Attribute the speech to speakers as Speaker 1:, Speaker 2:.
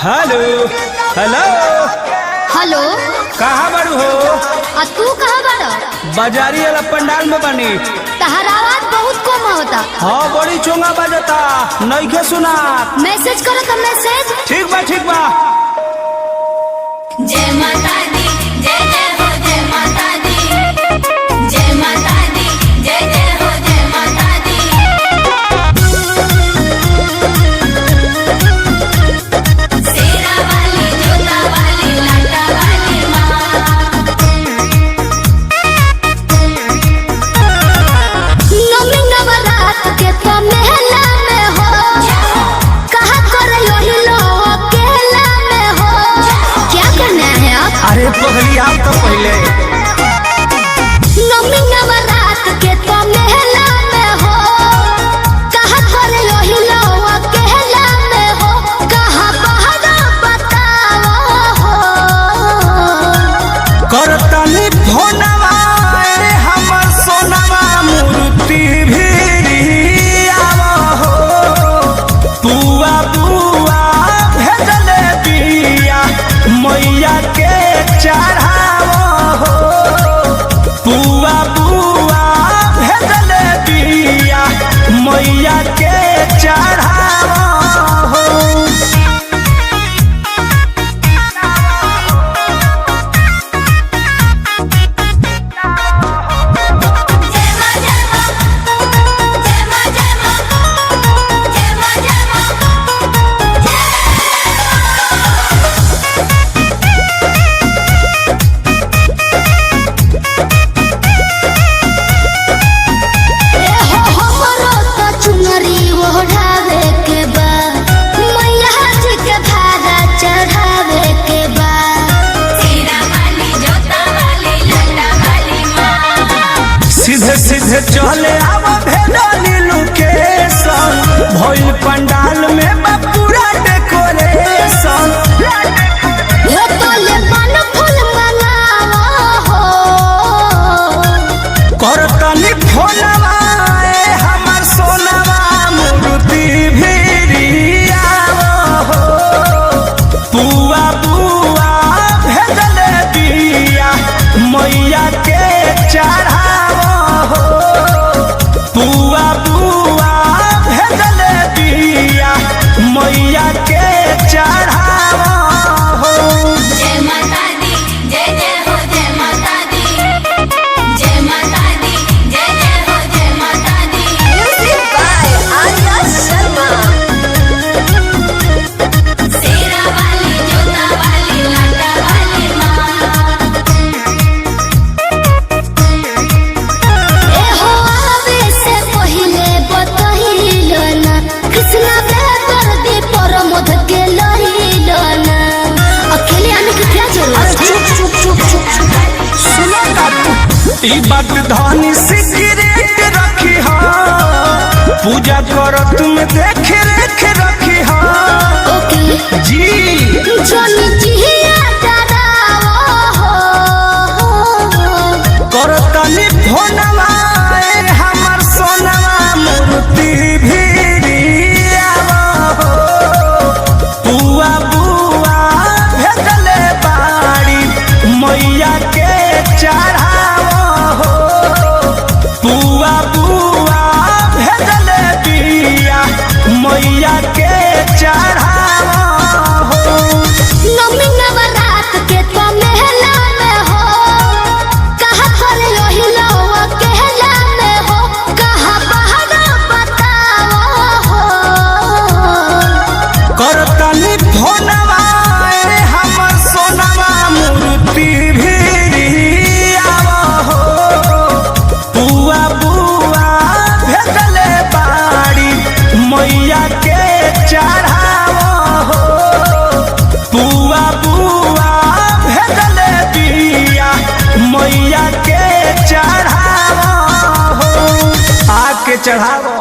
Speaker 1: Hello hello
Speaker 2: hello.
Speaker 1: कहाँ बारू हो?
Speaker 2: आ तू कहाँ बाड़ा?
Speaker 1: बाजारी वाला पंडाल में बनी।
Speaker 2: तहर आवाज बहुत कम होता।
Speaker 1: हाँ बड़ी चोंगा बजता, नइखे सुना।
Speaker 2: मैसेज करो तो मैसेज।
Speaker 1: ठीक बा ठीक बा।
Speaker 3: जय माता दी जय जय हो जय माता दी, जय माता दी जय जय हो जय माता दी। शेरा वाली जोता वाली लाटा वाली माँ।
Speaker 2: नवमी नवरात के तो मेला में हो, कहाँ करे यही लोग अकेला में हो। क्या करना है आप?
Speaker 1: अरे पहली आप तो पहले।
Speaker 2: नवमी नवरात के तो मेला में हो, कहाँ करे यही लोग अकेला में हो। कहाँ बहरा बताओ हो।
Speaker 1: करतनी फोनवा रे हमर सोनवा मूर्ति भी आवो हो। बुआ बुआ भेजले बिया मैया के चढ़ावो हो। बुआ बुआ भेजले बिया मैया के चढ़ावो हो।
Speaker 3: जय माँ जय माँ जय माँ जय माँ जय माँ जय माँ।
Speaker 2: हमरो तो चुनरी ओढ़ावे के बा, मैया जी के भारा चढ़ावे के बा।
Speaker 3: शेरा वाली जोता वाली लाटा वाली माँ।
Speaker 1: सीधे सीधे चले आवा भेडाली लोकेशन, भइल पंडाल में बा पूरा डेकोरेशन।
Speaker 2: हे तोले पान फूल मंगावा हो।
Speaker 1: करतनी फोनवा ए हमर सोनवा मूर्ति भी आवो हो। बुआ बुआ भेजले बिया मैया के चढ़ावो हो। बुआ बुआ भेजले बिया मैया के चढ़ावो हो।
Speaker 3: जय माता दी जय जय हो जय माता दी, जय माता दी जय जय हो जय माता दी। Music by Arya Sharma. शेरा वाली जोता वाली लाटा वाली माँ।
Speaker 2: ए हो आवे से पहिले बतहिलो ना, कृष्णा बेदर दी प्रमोद के लहिलो ना। अकेले आने की क्या जरूरत है? चुप चुप चुप चुप।
Speaker 1: सुनो बाबू, ई बात धनी सिगरेट रखी हा, पूजा करत में देख रेख रखी हा।
Speaker 2: ओके
Speaker 1: जी
Speaker 2: जोनी जिया डरावो हो।
Speaker 1: करतनी फोनवा ए हमर सोनवा मूर्ति भी आवो हो। बुआ बुआ भेजले बाड़ी मैया के चढ़ावो हो। बुआ बुआ भेजले बिया मैया के चढ़ावो हो।
Speaker 2: नवमी नवरात के तो मेला में हो, कहाँ करे यही लोग अकेला में हो। कहाँ बहरा बताओ हो।
Speaker 1: करतनी फोनवा ए हमर सोनवा मूर्ति भी आवो हो। बुआ बुआ भेजले बाड़ी मैया के चढ़ावो हो। बुआ बुआ भेजले बिया मैया के चढ़ावो हो। आके चढ़ावो।